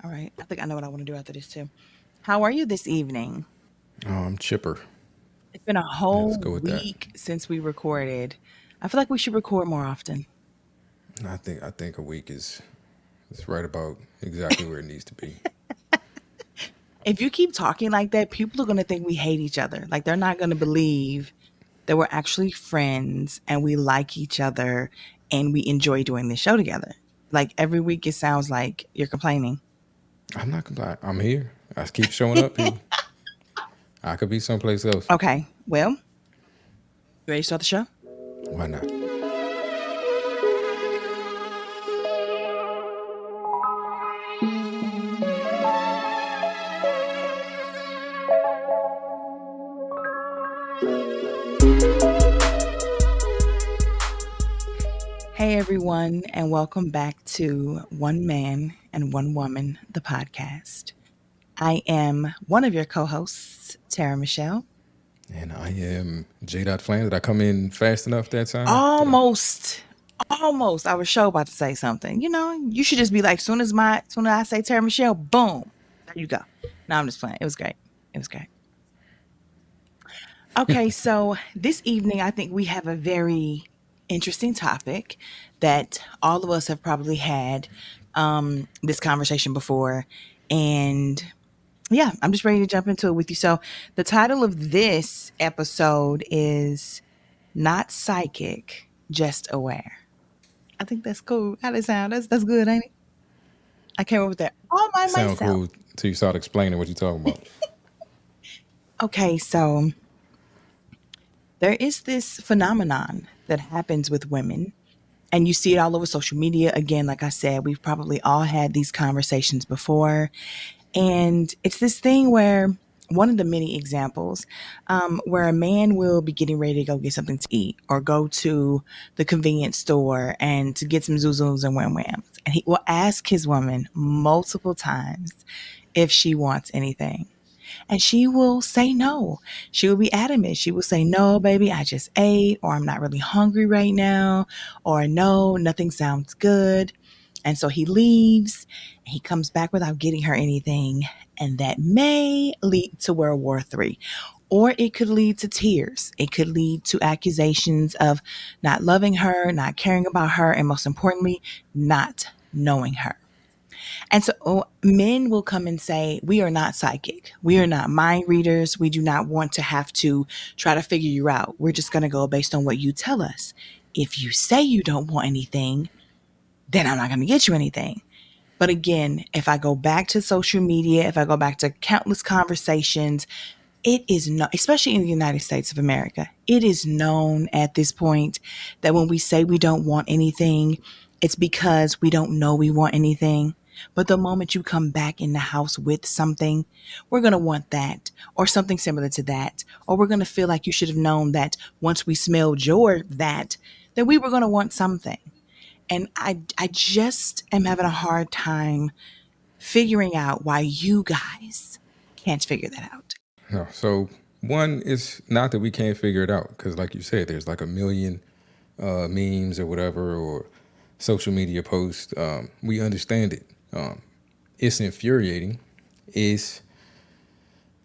All right. I think I know what I want to do after this too. How are you this evening? Oh, I'm chipper. It's been a Yeah, let's whole go with that. week since we recorded. I feel like we should record more often. I think a week is right about exactly where it needs to be. If you keep talking like that, people are going to think we hate each other. Like they're not going to believe that we're actually friends and we like each other and we enjoy doing this show together. Like every week it sounds like you're complaining. I'm not gonna lie. I'm here. I keep showing up here. I could be someplace else. Okay. Well, you ready to start the show? Why not? Hey everyone, and welcome back to One Man and One Woman, the podcast. I am one of your co-hosts, Tara Michelle. And I am J. Flan. Did I come in fast enough that time? Almost, almost. I was sure about to say something. You know, you should just be like, soon as I say Tara Michelle, boom, there you go. No, I'm just playing. It was great. It was great. Okay, so this evening, I think we have a very interesting topic that all of us have probably had this conversation before. And yeah, I'm just ready to jump into it with you. So, the title of this episode is Not Psychic, Just Aware. I think that's cool. How does it sound? That's good, ain't it? I came up with that all by Sound myself. cool till you start explaining what you're talking about. Okay, so there is this phenomenon that happens with women, and you see it all over social media. Again, like I said, we've probably all had these conversations before. And it's this thing where one of the many examples where a man will be getting ready to go get something to eat or go to the convenience store and to get some Zuzus and Wham Whams. And he will ask his woman multiple times if she wants anything. And she will say no. She will be adamant. She will say, no, baby, I just ate, or I'm not really hungry right now, or no, nothing sounds good. And so he leaves and he comes back without getting her anything. And that may lead to World War III. Or it could lead to tears. It could lead to accusations of not loving her, not caring about her, and most importantly, not knowing her. And so men will come and say, we are not psychic. We are not mind readers. We do not want to have to try to figure you out. We're just going to go based on what you tell us. If you say you don't want anything, then I'm not going to get you anything. But again, if I go back to social media, if I go back to countless conversations, it is not, especially in the United States of America, it is known at this point that when we say we don't want anything, it's because we don't know we want anything. But the moment you come back in the house with something, we're going to want that or something similar to that. Or we're going to feel like you should have known that once we smelled your that, then we were going to want something. And I just am having a hard time figuring out why you guys can't figure that out. No, so one is not that we can't figure it out because, like you said, there's like a million memes or whatever or social media posts. We understand it. It's infuriating. It's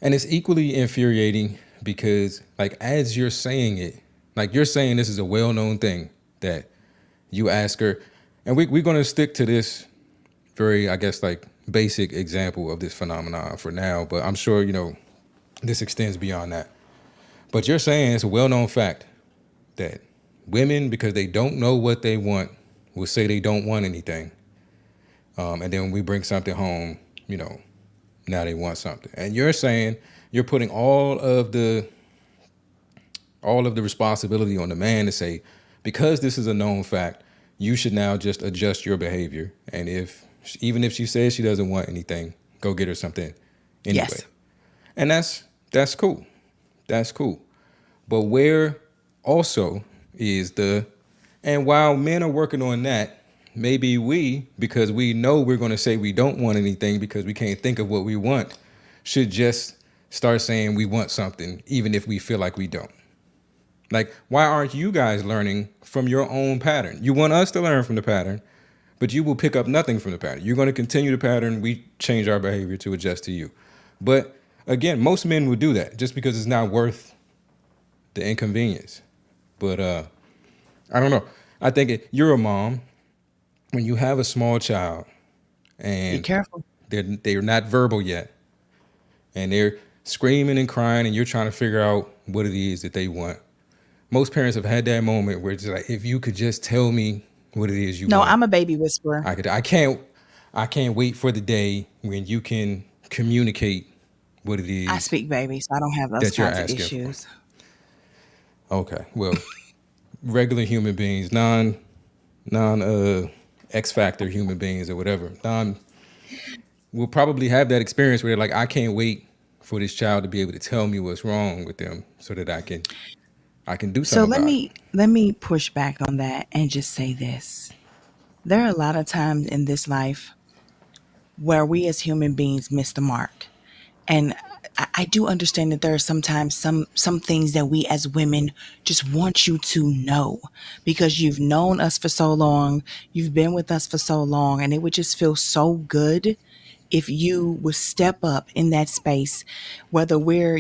and it's equally infuriating because, like, as you're saying it, like you're saying this is a well-known thing that you ask her, and we're going to stick to this very, I guess, like basic example of this phenomenon for now. But I'm sure this extends beyond that. But you're saying it's a well-known fact that women, because they don't know what they want, will say they don't want anything. And then when we bring something home, now they want something. And you're saying you're putting all of the responsibility on the man to say, because this is a known fact, you should now just adjust your behavior. And even if she says she doesn't want anything, go get her something anyway. Yes. And that's cool. That's cool. But where also is and while men are working on that, maybe we, because we know we're going to say we don't want anything because we can't think of what we want, should just start saying we want something, even if we feel like we don't. Like, why aren't you guys learning from your own pattern? You want us to learn from the pattern, but you will pick up nothing from the pattern. You're going to continue the pattern. We change our behavior to adjust to you. But again, most men will do that just because it's not worth the inconvenience. But I don't know. I think you're a mom when you have a small child Be and careful. they're not verbal yet, and they're screaming and crying, and you're trying to figure out what it is that they want. Most parents have had that moment where it's like, if you could just tell me what it is you No, want, I'm a baby whisperer. I could. I can't wait for the day when you can communicate what it I is speak baby, so I don't have those that you're kinds of asking for. issues. Okay, well, regular human beings, non X factor human beings or whatever, non will probably have that experience where they're like, I can't wait for this child to be able to tell me what's wrong with them so that I can do So something let about it. me let me push back on that and just say this. There are a lot of times in this life where we as human beings miss the mark. And I do understand that there are sometimes some things that we as women just want you to know because you've known us for so long, you've been with us for so long, and it would just feel so good if you would step up in that space, whether we're,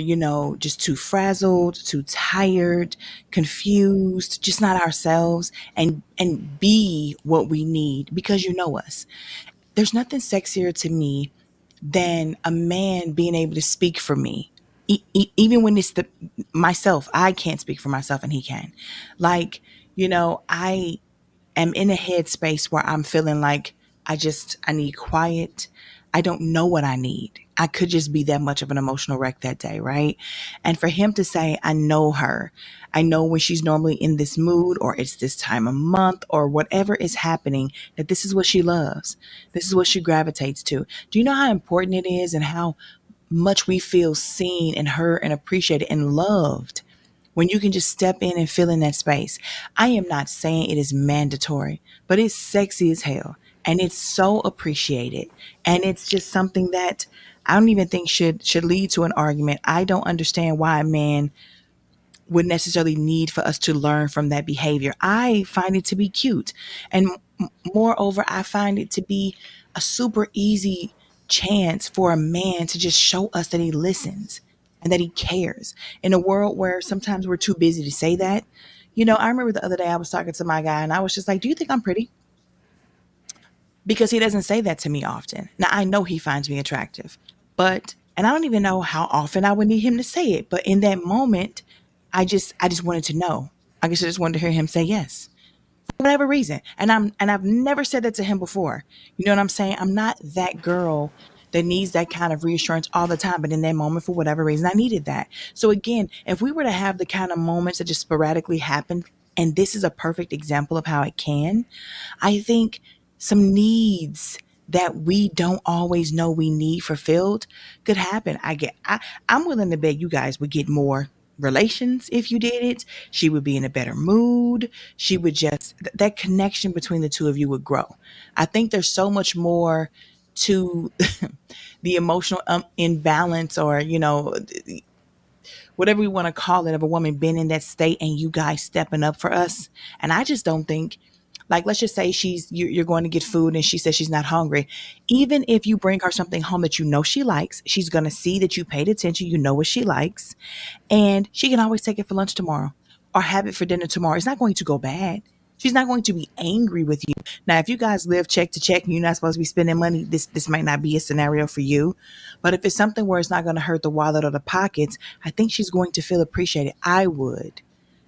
just too frazzled, too tired, confused, just not ourselves, and be what we need because you know us. There's nothing sexier to me than a man being able to speak for me. Even when it's the myself, I can't speak for myself and he can. Like, I am in a headspace where I'm feeling like I need quiet. I don't know what I need. I could just be that much of an emotional wreck that day, right? And for him to say, I know her. I know when she's normally in this mood or it's this time of month or whatever is happening, that this is what she loves. This is what she gravitates to. Do you know how important it is and how much we feel seen and heard and appreciated and loved when you can just step in and fill in that space? I am not saying it is mandatory, but it's sexy as hell and it's so appreciated. And it's just something that I don't even think should lead to an argument. I don't understand why a man would necessarily need for us to learn from that behavior. I find it to be cute. And moreover, I find it to be a super easy chance for a man to just show us that he listens and that he cares. In a world where sometimes we're too busy to say that. I remember the other day I was talking to my guy and I was just like, "Do you think I'm pretty?" Because he doesn't say that to me often. Now I know he finds me attractive, and I don't even know how often I would need him to say it, but in that moment, I just wanted to know. I guess I just wanted to hear him say yes for whatever reason. And I've never said that to him before. You know what I'm saying? I'm not that girl that needs that kind of reassurance all the time, but in that moment, for whatever reason, I needed that. So again, if we were to have the kind of moments that just sporadically happen, and this is a perfect example of how it can, I think some needs that we don't always know we need fulfilled could happen. I'm willing to bet you guys would get more relations if you did it. She would be in a better mood. She would just that connection between the two of you would grow. I think there's so much more to the emotional imbalance, or whatever we want to call it, of a woman being in that state and you guys stepping up for us. And I just don't think, like, let's just say you're going to get food and she says she's not hungry. Even if you bring her something home that you know she likes, she's going to see that you paid attention, you know what she likes, and she can always take it for lunch tomorrow or have it for dinner tomorrow. It's not going to go bad. She's not going to be angry with you. Now, if you guys live check to check and you're not supposed to be spending money, this might not be a scenario for you. But if it's something where it's not going to hurt the wallet or the pockets, I think she's going to feel appreciated. I would.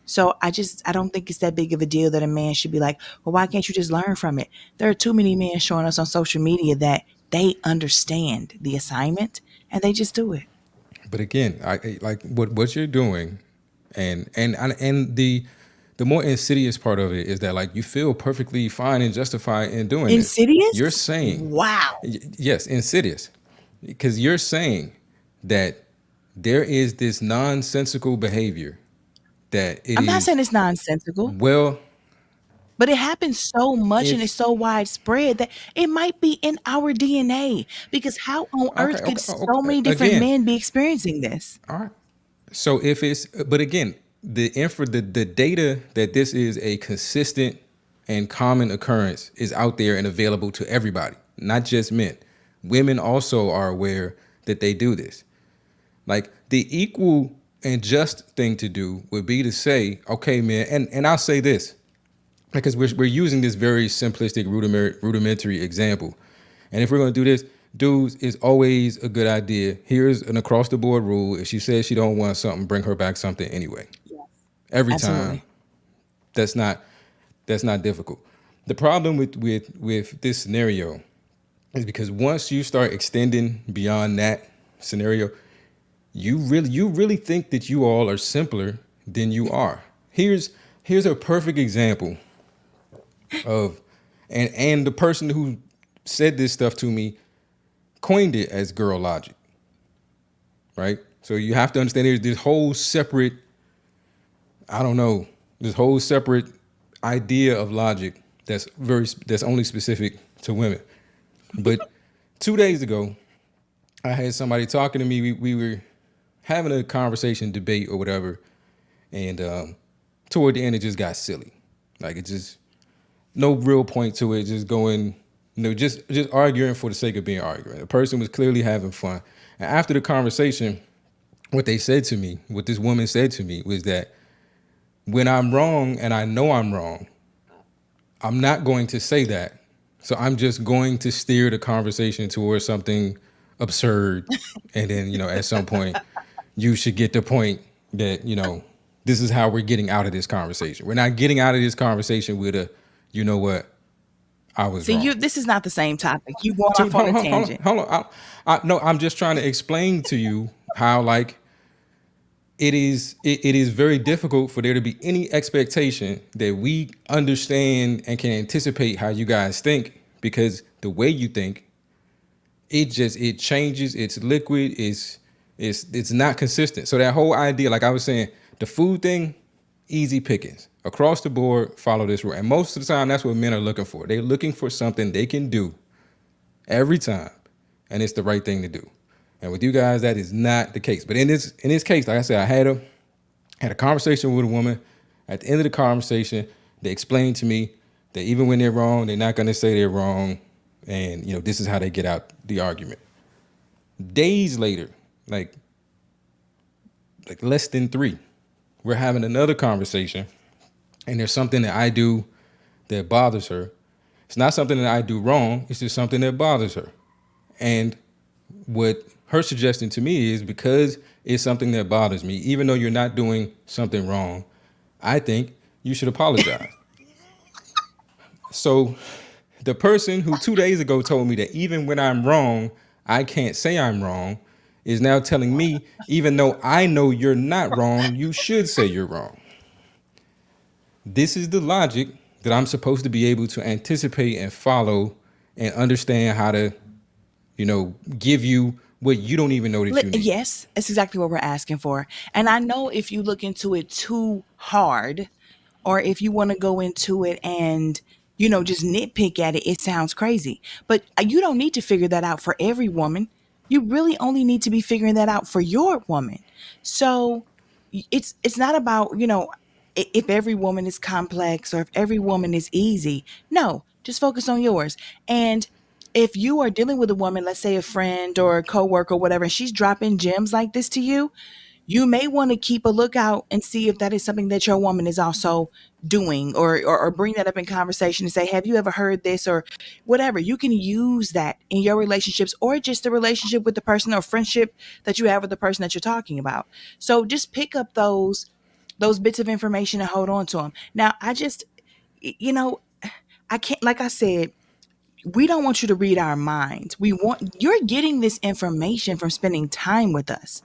So I don't think it's that big of a deal that a man should be like, well, why can't you just learn from it? There are too many men showing us on social media that they understand the assignment and they just do it. But again, like what you're doing, and the more insidious part of it is that like you feel perfectly fine and justified in doing this. You're Insidious? saying, Wow. yes, insidious, because you're saying that there is this nonsensical behavior that it I'm not is saying it's nonsensical, well, but it happens so much and it's if so widespread that it might be in our DNA. Because how on okay, earth could okay, so okay, many different again, men be experiencing this? all right. So if it's, but again, the data that this is a consistent. and common occurrence is out there and available to everybody, not just men. Women also are aware that they do this. Like the equal and just thing to do would be to say, okay, man, and I'll say this because we're using this very simplistic rudimentary example. And if we're going to do this, dudes, it's always a good idea. Here's an across the board rule. If she says she don't want something, bring her back something anyway. Every time. Absolutely. That's not that's not difficult. The problem with this scenario is because once you start extending beyond that scenario, you really think that you all are simpler than you are. Here's a perfect example of and the person who said this stuff to me coined it as girl logic, right? So you have to understand there's this whole separate, I don't know, this whole separate idea of logic that's only specific to women. But 2 days ago, I had somebody talking to me. We were having a conversation, debate, or whatever, and toward the end, it just got silly. Like it just no real point to it. Just going, just arguing for the sake of being arguing. The person was clearly having fun. And after the conversation, what they said to me, what this woman said to me, was that when I'm wrong and I know I'm wrong, I'm not going to say that. So I'm just going to steer the conversation towards something absurd. And then, at some point, you should get the point that, this is how we're getting out of this conversation. We're not getting out of this conversation with a, you know what, I was So wrong. this is not the same topic. You going So off on hold a on, hold on, tangent. hold on. No, I'm just trying to explain to you how, like, it is very difficult for there to be any expectation that we understand and can anticipate how you guys think, because the way you think, it changes. It's liquid. It's not consistent. So that whole idea, like I was saying, the food thing, easy pickings across the board. Follow this rule, and most of the time, that's what men are looking for. They're looking for something they can do every time, and it's the right thing to do. And with you guys, that is not the case. But in this case, like I said, I had a conversation with a woman. At the end of the conversation, they explained to me that even when they're wrong, they're not going to say they're wrong, and this is how they get out the argument. Days later, like less than 3, we're having another conversation, and there's something that I do that bothers her. It's not something that I do wrong. It's just something that bothers her. And what her suggestion to me is, because it's something that bothers me, even though you're not doing something wrong, I think you should apologize. So the person who 2 days ago told me that even when I'm wrong, I can't say I'm wrong, is now telling me, even though I know you're not wrong, you should say you're wrong. This is the logic that I'm supposed to be able to anticipate and follow and understand how to, give you what you don't even know that you need. Yes, that's exactly what we're asking for. And I know if you look into it too hard, or if you want to go into it and just nitpick at it, it sounds crazy. But you don't need to figure that out for every woman. You really only need to be figuring that out for your woman. So it's not about if every woman is complex or if every woman is easy. No, just focus on yours. And if you are dealing with a woman, let's say a friend or a coworker or whatever, and she's dropping gems like this to you, you may want to keep a lookout and see if that is something that your woman is also doing, or bring that up in conversation and say, have you ever heard this, or whatever. You can use that in your relationships, or just the relationship with the person or friendship that you have with the person that you're talking about. So just pick up those bits of information and hold on to them. Now, you know, I can't, like I said, we don't want you to read our minds. You're getting this information from spending time with us.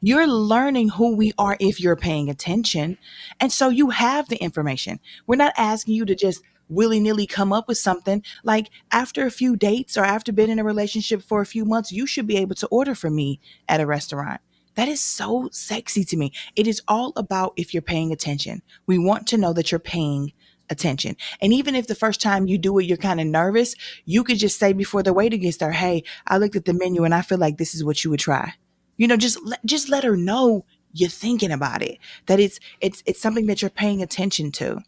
You're learning who we are if you're paying attention. And so you have the information. We're not asking you to just willy nilly come up with something. Like after a few dates or after being in a relationship for a few months, you should be able to order for me at a restaurant. That is so sexy to me. It is all about if you're paying attention. We want to know that you're paying attention. And even if the first time you do it, you're kind of nervous, you could just say before the waiter gets there, hey, I looked at the menu and I feel like this is what you would try. Just let her know you're thinking about it, that it's something that you're paying attention to.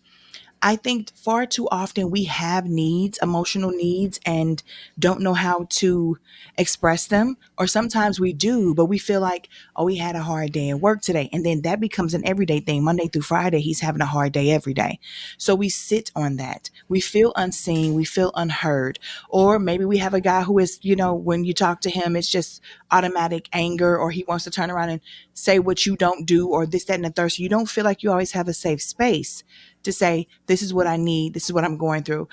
I think far too often we have needs, emotional needs, and don't know how to express them. Or sometimes we do, but we feel like, oh, we had a hard day at work today. And then that becomes an everyday thing. Monday through Friday, he's having a hard day every day. So we sit on that. We feel unseen. We feel unheard. Or maybe we have a guy who is, when you talk to him, it's just automatic anger, or he wants to turn around and say what you don't do, or this, that, and the third. So you don't feel like you always have a safe space to say, this is what I need, this is what I'm going through.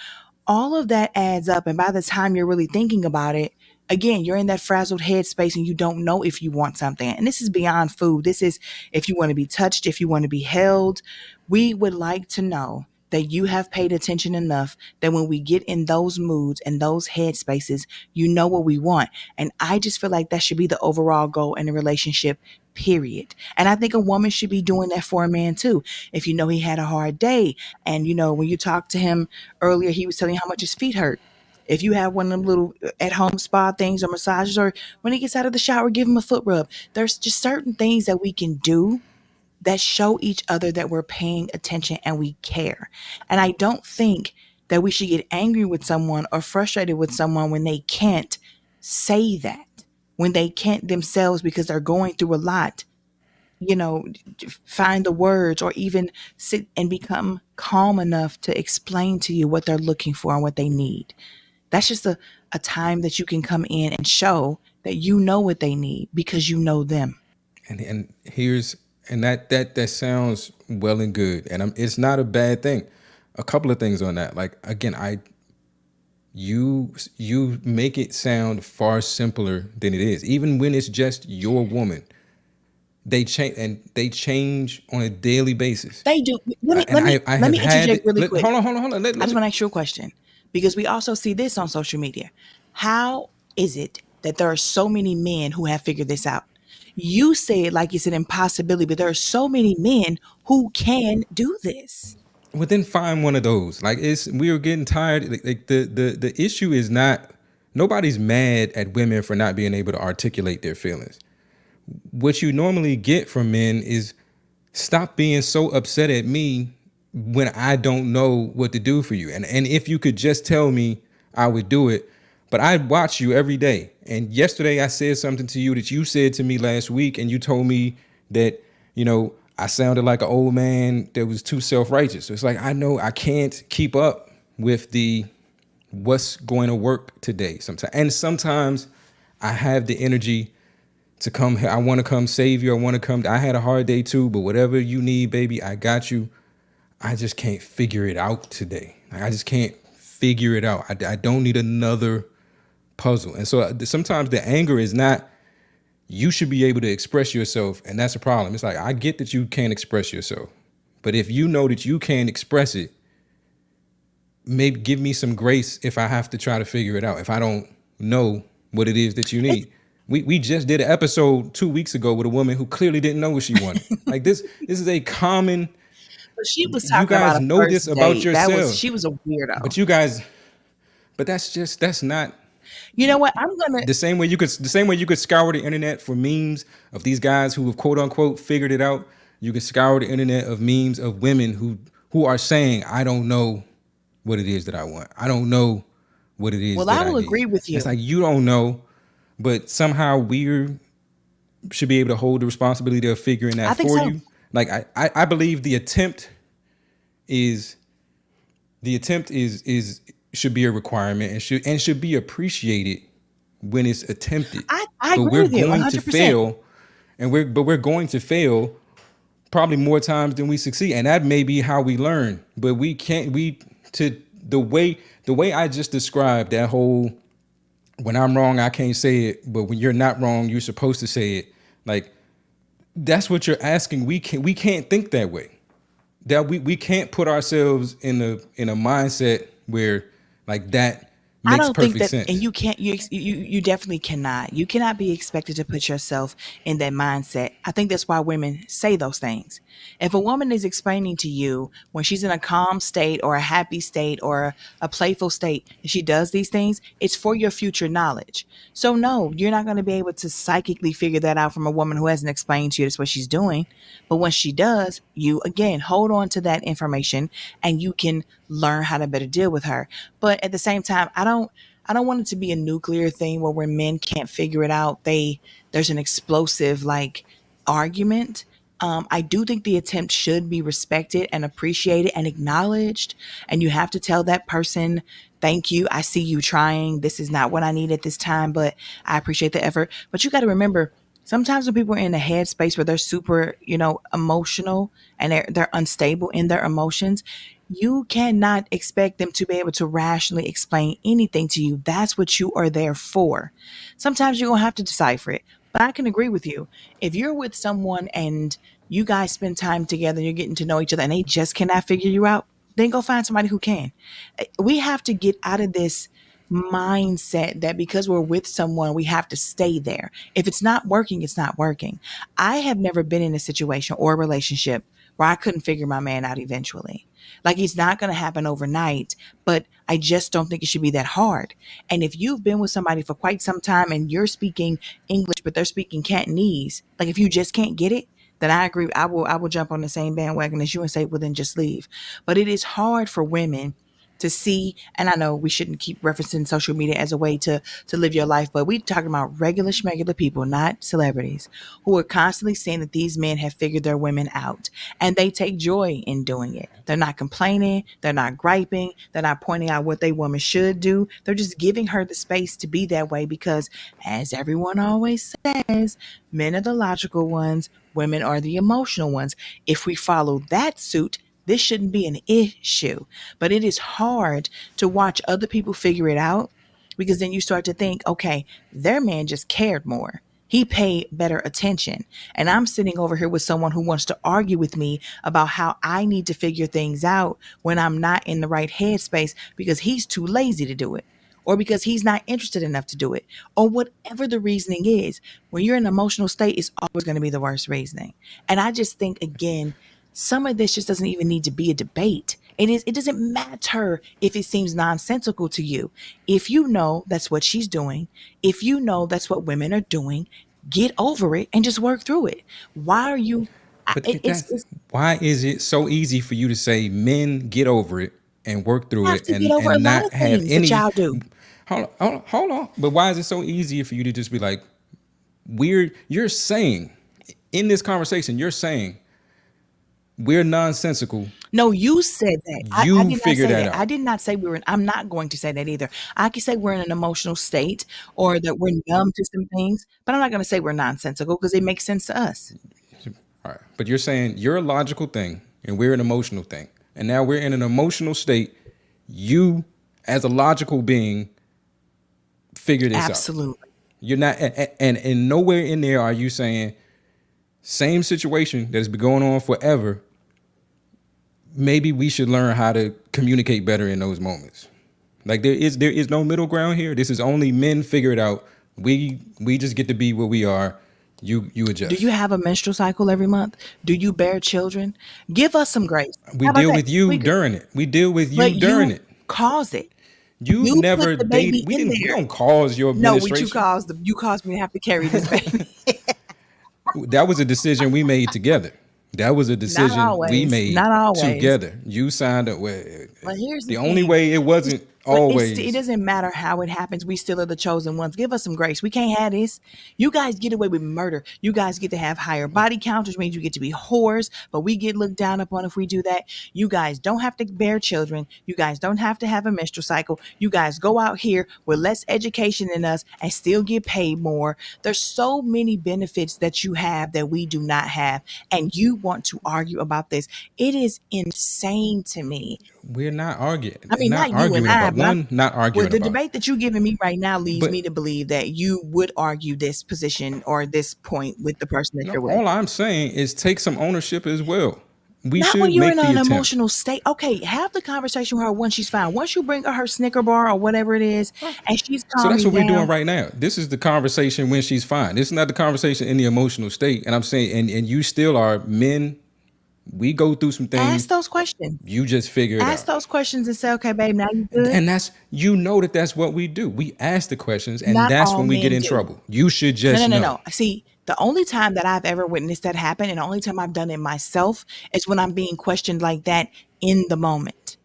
All of that adds up. And by the time you're really thinking about it, again, you're in that frazzled headspace and you don't know if you want something. And this is beyond food. This is if you want to be touched, if you want to be held. We would like to know that you have paid attention enough that when we get in those moods and those headspaces, you know what we want. And I just feel like that should be the overall goal in a relationship, period. And I think a woman should be doing that for a man too. If you know he had a hard day, and when you talked to him earlier, he was telling you how much his feet hurt. If you have one of them little at home spa things or massages, or when he gets out of the shower, give him a foot rub. There's just certain things that we can do that show each other that we're paying attention and we care. And I don't think that we should get angry with someone or frustrated with someone when they can't say that, when they can't themselves because they're going through a lot, you know, find the words or even sit and become calm enough to explain to you what they're looking for and what they need. That's just a time that you can come in and show that you know what they need because you know them. And here's and that sounds well and good, and it's not a bad thing. A couple of things on that. Like again, you make it sound far simpler than it is. Even when it's just your woman, they change on a daily basis. They do. Let me And let me I let have me had interject really quick. hold on. I just want to ask you a question because we also see this on social media. How is it that there are so many men who have figured this out? You say it like it's an impossibility, but there are so many men who can do this. Well, then find one of those. Like we were getting tired. Like the issue is not nobody's mad at women for not being able to articulate their feelings. What you normally get from men is stop being so upset at me when I don't know what to do for you. And if you could just tell me, I would do it. But I watch you every day. And yesterday I said something to you that you said to me last week, and you told me that, I sounded like an old man that was too self-righteous. So it's like I know I can't keep up with the what's going to work today sometimes. And sometimes I have the energy to come here. I want to come save you. I want to come. I had a hard day too, but whatever you need, baby, I got you. I just can't figure it out today. Like, I just can't figure it out. I don't need another puzzle. And so sometimes the anger is not, you should be able to express yourself. And that's a problem. It's like, I get that you can't express yourself, but if you know that you can't express it, maybe give me some grace if I have to try to figure it out. If I don't know what it is that you It's, need. We just did an episode 2 weeks ago with a woman who clearly didn't know what she wanted. Like this is a common, she was you talking about guys a know this first about date. That was yourselves. she was a weirdo. But you guys, but that's not You know what? I'm gonna. the same way you could scour the internet for memes of these guys who have quote unquote figured it out. You can scour the internet of memes of women who are saying, I don't know what it is that I want. I don't know what it is Well, I that I will need. agree with And it's you. like you don't know, but somehow we should be able to hold the responsibility of figuring that I think for so. you. Like I believe is the attempt is should be a requirement and should be appreciated when it's attempted. I But agree we're with you going to 100%. fail, and we're going to fail probably more times than we succeed, and that may be how we learn. But we can't we to the way I just described that whole, when I'm wrong I can't say it, but when you're not wrong you're supposed to say it. Like that's what you're asking. We can't think that way. That we can't put ourselves in a mindset where like that I Makes don't think perfect that, and sense. you can't. You definitely cannot. You cannot be expected to put yourself in that mindset. I think that's why women say those things. If a woman is explaining to you when she's in a calm state or a happy state or a playful state, and she does these things, it's for your future knowledge. So no, you're not going to be able to psychically figure that out from a woman who hasn't explained to you that's what she's doing. But when she does, you again hold on to that information, and you can learn how to better deal with her. But at the same time, I don't want it to be a nuclear thing where men can't figure it out. There's an explosive like argument. I do think the attempt should be respected and appreciated and acknowledged. And you have to tell that person, thank you. I see you trying. This is not what I need at this time, but I appreciate the effort. But you got to remember, sometimes when people are in a headspace where they're super, emotional and they're unstable in their emotions, you cannot expect them to be able to rationally explain anything to you. That's what you are there for. Sometimes you're going to have to decipher it. But I can agree with you. If you're with someone and you guys spend time together, you're getting to know each other, and they just cannot figure you out, then go find somebody who can. We have to get out of this mindset that because we're with someone, we have to stay there. If it's not working, it's not working. I have never been in a situation or a relationship where I couldn't figure my man out eventually. Like it's not going to happen overnight, but I just don't think it should be that hard. And if you've been with somebody for quite some time and you're speaking English, but they're speaking Cantonese, like if you just can't get it, then I agree. I will jump on the same bandwagon as you and say, well, then just leave. But it is hard for women to see, and I know we shouldn't keep referencing social media as a way to live your life, but we're talking about regular schmegular people, not celebrities, who are constantly saying that these men have figured their women out, and they take joy in doing it. They're not complaining, they're not griping, they're not pointing out what they woman should do. They're just giving her the space to be that way because, as everyone always says, men are the logical ones, women are the emotional ones. If we follow that suit, this shouldn't be an issue. But it is hard to watch other people figure it out because then you start to think, okay, their man just cared more. He paid better attention. And I'm sitting over here with someone who wants to argue with me about how I need to figure things out when I'm not in the right headspace because he's too lazy to do it, or because he's not interested enough to do it, or whatever the reasoning is. When you're in an emotional state, it's always going to be the worst reasoning. And I just think, again, some of this just doesn't even need to be a debate. It doesn't matter if it seems nonsensical to you. If you know that's what she's doing, if you know that's what women are doing, get over it and just work through it. Why are you But that's it's why is it so easy for you to say men get over it and work through have it to get over a and lot of not have things that any. y'all do. Hold on. But why is it so easy for you to just be like, you're saying in this conversation, you're saying we're nonsensical. No, you said that. I You did not figure say that that. I out. did not say we were in, I'm not going to say that either. I can say we're in an emotional state or that we're numb to some things, but I'm not going to say we're nonsensical because it makes sense to us. All right. But you're saying you're a logical thing and we're an emotional thing. And now we're in an emotional state. You, as a logical being, figure this out. Absolutely. You're not, and nowhere in there are you saying, same situation that's been going on forever. Maybe we should learn how to communicate better in those moments. Like there is no middle ground here. This is only men figure it out. We just get to be where we are. You Do you adjust. have a menstrual cycle every month? Do you bear children? Give us some grace. We How about deal that? with you We could, during it. We deal with you but during you it. cause it. You You put never the dated. baby We in didn't. We there. don't cause your No, what administration. you caused me to have to carry this baby. That was a decision we made together. That was a Not decision we always. made Not always. together. You signed up. Well, But here's the the only thing. way it It's, wasn't but it always. doesn't matter how it happens. We still are the chosen ones. Give us some grace. We can't have this. You guys get away with murder. You guys get to have higher body counts, which means you get to be whores, but we get looked down upon if we do that. You guys don't have to bear children. You guys don't have to have a menstrual cycle. You guys go out here with less education than us and still get paid more. There's so many benefits that you have that we do not have. And you want to argue about this. It is insane to me. We're not arguing. I mean, Not not you and arguing I, about but I'm, one. Not well, arguing the about. debate that you're giving me right now leads me But to believe that you would argue this position or this point with the person that no, you're with. all I'm saying is take some ownership as well. We Not when should you're in make the an attempt. emotional state. Okay, have the conversation with her when she's fine. Once you bring her Snicker bar or whatever it is, and she's So that's calming what we're doing down, right now. This is the conversation when she's fine. This is not the conversation in the emotional state. And I'm saying, and you still are men. We go through some ask things. those questions. You just figure it Ask out. those questions and say, okay, babe, now you good? And that's, you know, that that's what we do. We ask the questions, and Not that's all when we get men in do. trouble. You should No, no, just no, know. no. See, the only time that I've ever witnessed that happen, and the only time I've done it myself, is when I'm being questioned like that in the moment,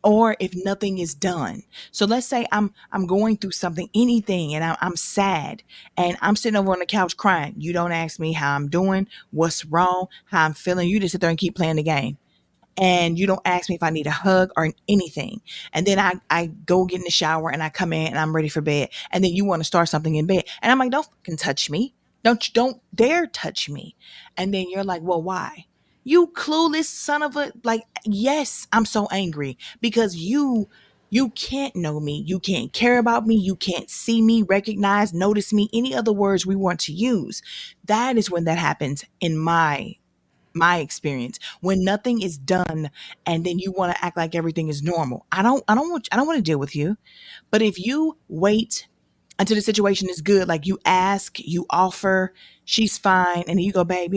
or if nothing is done. So let's say I'm going through something, anything, and I'm sad, and I'm sitting over on the couch crying. You don't ask me how I'm doing, what's wrong, how I'm feeling. You just sit there and keep playing the game, and you don't ask me if I need a hug or anything. And then I go get in the shower and I come in and I'm ready for bed. And then you want to start something in bed. And I'm like, don't fucking touch me. Don't dare touch me. And then you're like, well, why? You clueless son of a, like, yes, I'm so angry because you can't know me. You can't care about me. You can't see me, recognize, notice me, any other words we want to use. That is when that happens in my experience, when nothing is done and then you want to act like everything is normal. I don't want to deal with you. But if you wait until the situation is good, like you ask, you offer, she's fine, and then you go, babe,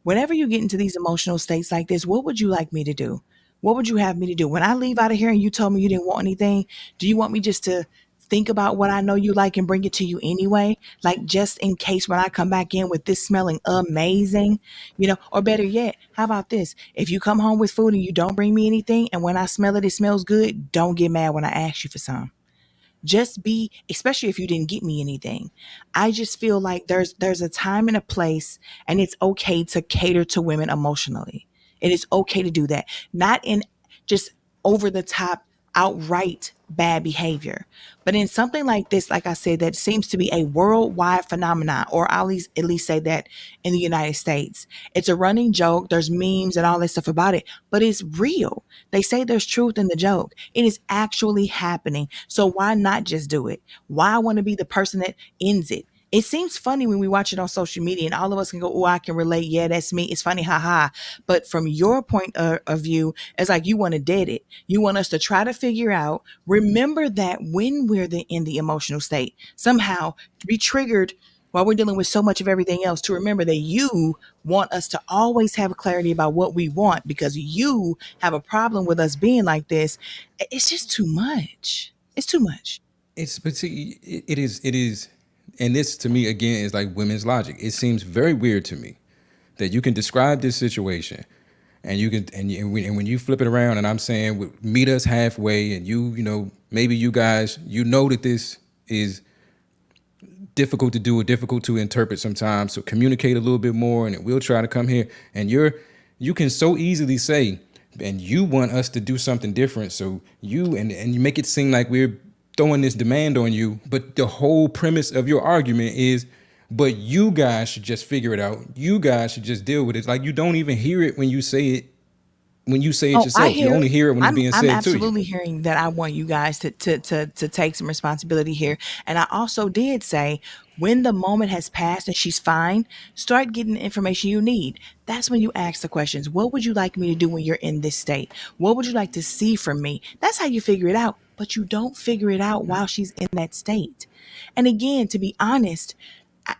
whenever you get into these emotional states like this, what would you like me to do? What would you have me to do? When I leave out of here and you told me you didn't want anything, do you want me just to think about what I know you like and bring it to you anyway? Like, just in case when I come back in with this smelling amazing, or better yet, how about this? If you come home with food and you don't bring me anything, and when I smell it, it smells good, don't get mad when I ask you for some. Just be, especially if you didn't get me anything. I just feel like there's a time and a place, and it's okay to cater to women emotionally. It is okay to do that, not in just over the top, outright bad behavior, but in something like this, like I said, that seems to be a worldwide phenomenon, or at least say that in the United States. It's a running joke. There's memes and all that stuff about it, but it's real. They say there's truth in the joke. It is actually happening. So why not just do it? Why want to be the person that ends it? It seems funny when we watch it on social media and all of us can go, oh, I can relate. Yeah, that's me. It's funny, haha. But from your point of view, it's like you want to dead it. You want us to try to figure out, remember that when we're in the emotional state, somehow be triggered while we're dealing with so much of everything else, to remember that you want us to always have clarity about what we want because you have a problem with us being like this. It's just too much. It's too much. It's, but see, it is, and this to me again is like women's logic. It seems very weird to me that you can describe this situation, and you can, and when you flip it around, and I'm saying meet us halfway, and maybe you guys, that this is difficult to do or difficult to interpret sometimes, so communicate a little bit more, and we'll try to come here. And you can so easily say, and you want us to do something different, so and you make it seem like we're throwing this demand on you, but the whole premise of your argument is, but you guys should just figure it out, you guys should just deal with it. Like, you don't even hear it when you say it, Oh, I yourself. You hear only it. hear it when it's being I'm said to you. absolutely hearing that. I want you guys to take some responsibility here. And I also did say, when the moment has passed and she's fine, start getting the information you need. That's when you ask the questions. What would you like me to do when you're in this state? What would you like to see from me? That's how you figure it out. But you don't figure it out while she's in that state. And again, to be honest,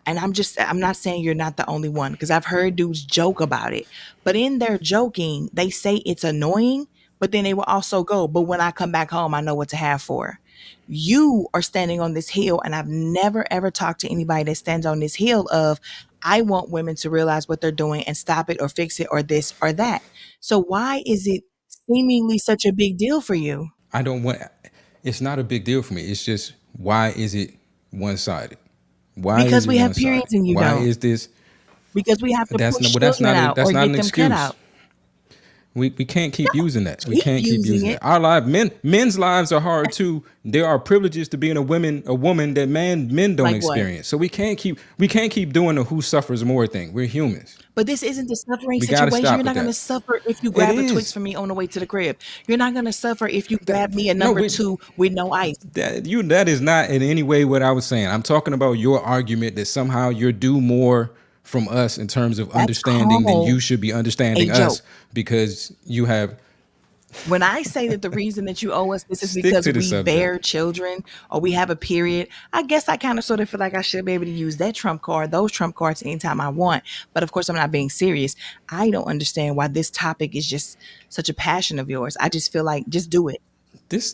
and I'm not saying you're not the only one, because I've heard dudes joke about it, but in their joking they say it's annoying, but then they will also go, but when I come back home I know what to have for. You are standing on this hill, and I've never ever talked to anybody that stands on this hill of, I want women to realize what they're doing and stop it or fix it or this or that. So why is it seemingly such a big deal for you? I don't want. It's not a big deal for me. It's just, why is it one sided? Why is Because it we one have sided? periods and you Why don't. is this? Because we have to That's not. push Well, that's children not. out That's or not get an them cut excuse. out. We can't keep using that. We Keep can't keep using using it. that. Our men's lives are hard too. There are privileges to being a woman that men don't Like what? experience. So we can't keep doing the who suffers more thing. We're humans. But this isn't a suffering We got to situation. You're stop with not going to that. suffer if you It grab a Twix is for me on the way to the crib. You're not going to suffer if you that grab me a no number we two with no ice. that is not in any way what I was saying. I'm talking about your argument that somehow you're due more from us in terms of That's understanding, then called you should be a understanding joke. us because you have When I say that the reason that you owe us this is stick because to the we bear subject. children or we have a period, I guess I kind of sort of feel like I should be able to use that trump card, those trump cards anytime I want. But of course, I'm not being serious. I don't understand why this topic is just such a passion of yours. I just feel like just do it. This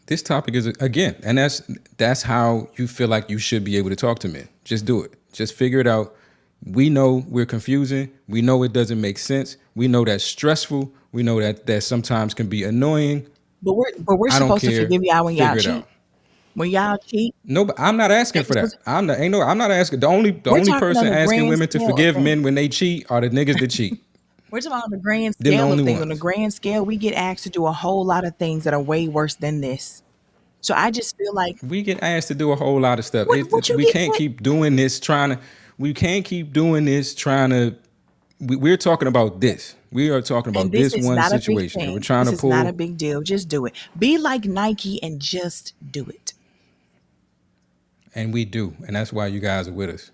this topic is again, and that's how you feel like you should be able to talk to men. Just do it. Just figure it out. We know we're confusing. We know it doesn't make sense. We know that's stressful. We know that sometimes can be annoying. But we're I don't supposed to care. forgive y'all when y'all Figure it cheat. out. When y'all cheat, No, but I'm not asking for that. I'm not asking. The we're only talking on person the asking grand women to scale of forgive things. men when they cheat are the niggas that cheat. We're talking on the grand Them the scale of only things. On the ones. grand scale, we get asked to do a whole lot of things that are way worse than this. So I just feel like We get asked to do a whole lot of stuff. what you We get can't what keep doing this trying to. We can't keep doing this trying to. We're talking about this. We are talking and about this this is one not a big situation, and we're thing. trying This to is not a pull. big deal. Just do it. Be like Nike and just do it. And we do, and that's why you guys are with us.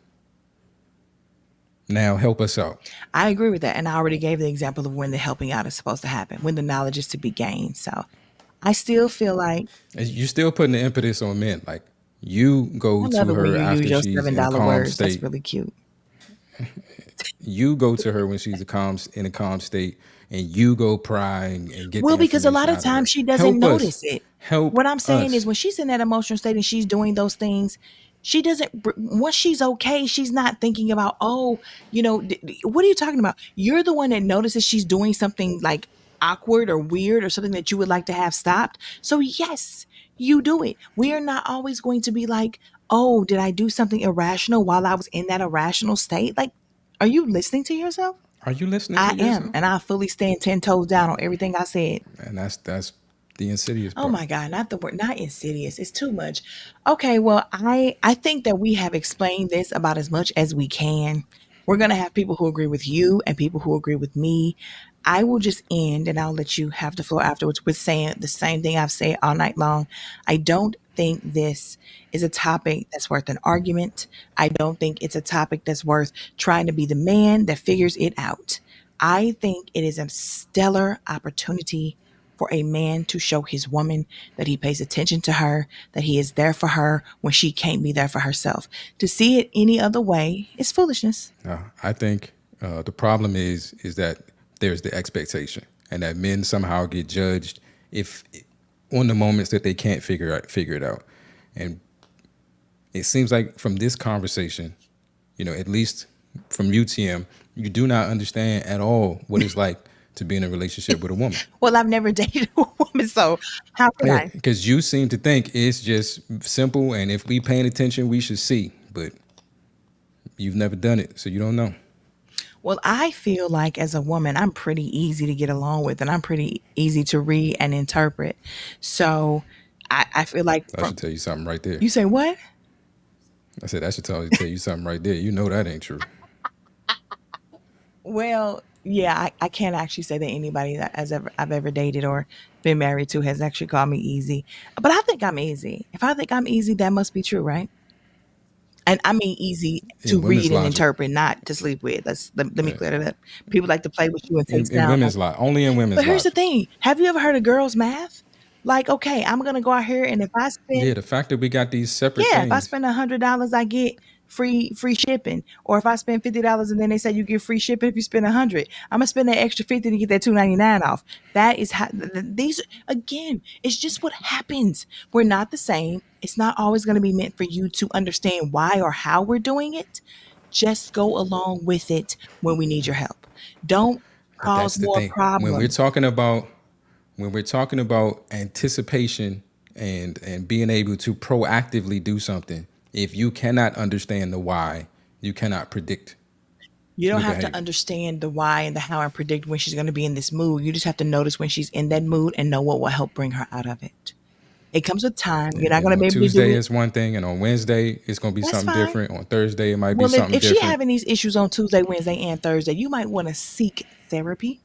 Now help us out. I agree with that. And I already gave the example of when the helping out is supposed to happen, when the knowledge is to be gained. So I still feel like You're still putting the impetus on men. Like you I go love to it when her you use after your she's in a $7 calm words. That's state. really cute. You go to her when she's in a calm state, and you go pry and get the Well, because a lot information of out of her. times she doesn't Help us. notice it. Help What I'm saying is us. when she's in that emotional state and she's doing those things, she doesn't, once she's okay, she's not thinking about, oh, what are you talking about? You're the one that notices she's doing something like awkward or weird or something that you would like to have stopped. So, yes, you do it. We are not always going to be like, oh, did I do something irrational while I was in that irrational state? Like, are you listening to yourself? Are you listening I to am. yourself? And I fully stand 10 toes down on everything I said. And that's the insidious Oh part. my God, not the word, not insidious. It's too much. Okay, well, I think that we have explained this about as much as we can. We're gonna have people who agree with you and people who agree with me. I will just end and I'll let you have the floor afterwards with saying the same thing I've said all night long. I don't think this is a topic that's worth an argument. I don't think it's a topic that's worth trying to be the man that figures it out. I think it is a stellar opportunity for a man to show his woman that he pays attention to her, that he is there for her when she can't be there for herself. To see it any other way is foolishness. I think the problem is that there's the expectation, and that men somehow get judged if on the moments that they can't figure it out. And it seems like from this conversation, at least from UTM, you do not understand at all what it's like to be in a relationship with a woman. Well, I've never dated a woman, so how could I? Because you seem to think it's just simple, and if we paying attention, we should see. But you've never done it, so you don't know. Well, I feel like as a woman, I'm pretty easy to get along with and I'm pretty easy to read and interpret. So I feel like I should tell you something right there. you say what? I said, I should tell you something right there. You know that ain't true. Well, yeah, I can't actually say that anybody that I've ever dated or been married to has actually called me easy. But I think I'm easy. If I think I'm easy, that must be true, right? And I mean easy to In women's read and logic, interpret, not to sleep with. Let me clear that up. People like to play with you and face in down. women's logic, only in But women's here's the logic. thing. Have you ever heard of girls' math? Like, okay, I'm gonna go out here and if I spend Yeah, the fact that we got these separate yeah, if I things. spend $100, I get free shipping. Or if I spend $50 and then they say you get free shipping if you spend 100, I'm gonna spend that extra 50 to get that 299 off. That is how these again. It's just what happens. We're not the same. It's not always going to be meant for you to understand why or how we're doing it. Just go along with it when we need your help. Don't But cause that's the more thing. problems. When we're talking about anticipation and being able to proactively do something, if you cannot understand the why, you cannot predict You don't your have to behavior. understand the why and the how and predict when she's going to be in this mood. You just have to notice when she's in that mood and know what will help bring her out of it. It comes with time. You're not And going to on be able to do Tuesday it. it's one thing, and on Wednesday it's gonna be That's something fine. different. On Thursday it might be Well, if, something if she different. having these issues on Tuesday, Wednesday, and Thursday, you might want to seek therapy.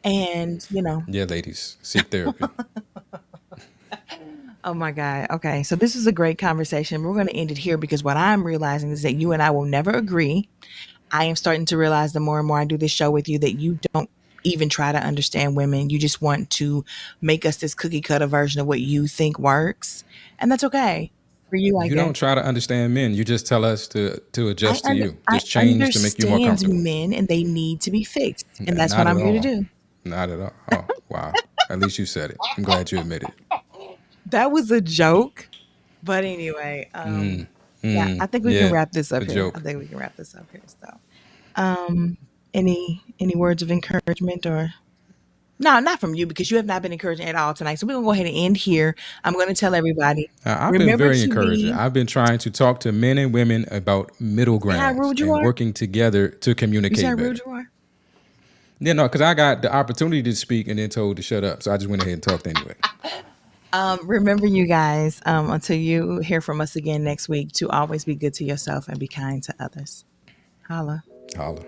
And, Yeah, ladies, seek therapy. oh my God. Okay. So this is a great conversation. We're going to end it here because what I'm realizing is that you and I will never agree. I am starting to realize the more and more I do this show with you that you don't even try to understand women. You just want to make us this cookie cutter version of what you think works. And that's okay for you, I You guess. don't try to understand men. You just tell us to adjust to you. I Just change to make you more understand comfortable. men and they need to be fixed. And that's what Not at I'm here to all. do. Not at all. Oh, wow. At least you said it. I'm glad you admitted it. That was a joke. But anyway, yeah, I think we can Yeah, wrap this a up here. I joke. think we can wrap this up here. So, any words of encouragement or no, not from you because you have not been encouraging at all tonight. So we're gonna go ahead and end here. I'm gonna tell everybody, I've been remember very to encouraging. be I've been trying to talk to men and women about middle see how grounds rude you and are? working together to You see how communicate rude better. you are? Yeah, no, because I got the opportunity to speak and then told to shut up. So I just went ahead and talked anyway. Remember you guys, until you hear from us again next week, to always be good to yourself and be kind to others. Holla. Holla.